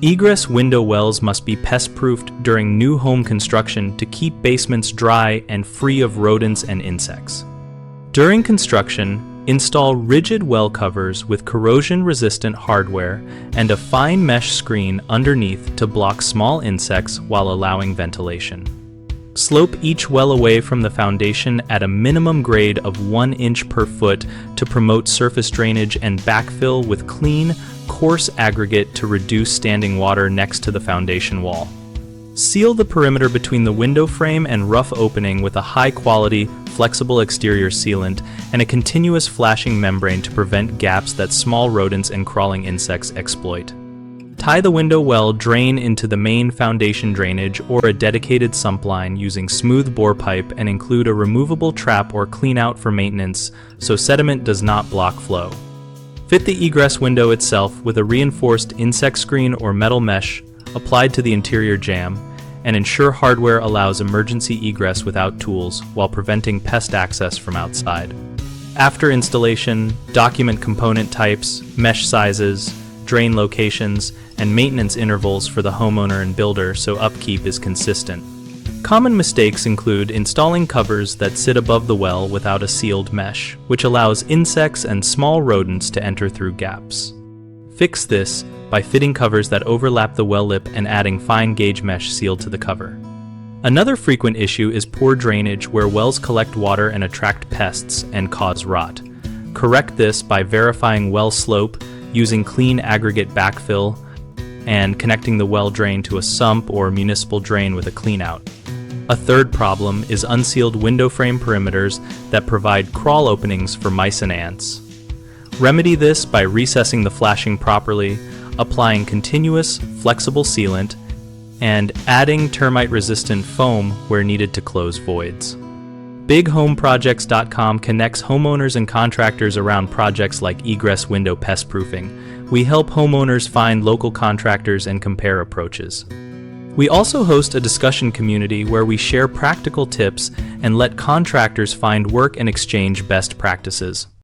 Egress window wells must be pest-proofed during new home construction to keep basements dry and free of rodents and insects. During construction, install rigid well covers with corrosion-resistant hardware and a fine mesh screen underneath to block small insects while allowing ventilation. Slope each well away from the foundation at a minimum grade of 1 inch per foot to promote surface drainage, and backfill with clean, coarse aggregate to reduce standing water next to the foundation wall. Seal the perimeter between the window frame and rough opening with a high-quality, flexible exterior sealant and a continuous flashing membrane to prevent gaps that small rodents and crawling insects exploit. Tie the window well drain into the main foundation drainage or a dedicated sump line using smooth bore pipe, and include a removable trap or cleanout for maintenance so sediment does not block flow. Fit the egress window itself with a reinforced insect screen or metal mesh applied to the interior jamb, and ensure hardware allows emergency egress without tools while preventing pest access from outside. After installation, document component types, mesh sizes, drain locations, and maintenance intervals for the homeowner and builder so upkeep is consistent. Common mistakes include installing covers that sit above the well without a sealed mesh, which allows insects and small rodents to enter through gaps. Fix this by fitting covers that overlap the well lip and adding fine gauge mesh sealed to the cover. Another frequent issue is poor drainage, where wells collect water and attract pests and cause rot. Correct this by verifying well slope, using clean aggregate backfill, and connecting the well drain to a sump or municipal drain with a cleanout. A third problem is unsealed window frame perimeters that provide crawl openings for mice and ants. Remedy this by recessing the flashing properly, applying continuous, flexible sealant, and adding termite-resistant foam where needed to close voids. BigHomeProjects.com connects homeowners and contractors around projects like egress window pest proofing. We help homeowners find local contractors and compare approaches. We also host a discussion community where we share practical tips and let contractors find work and exchange best practices.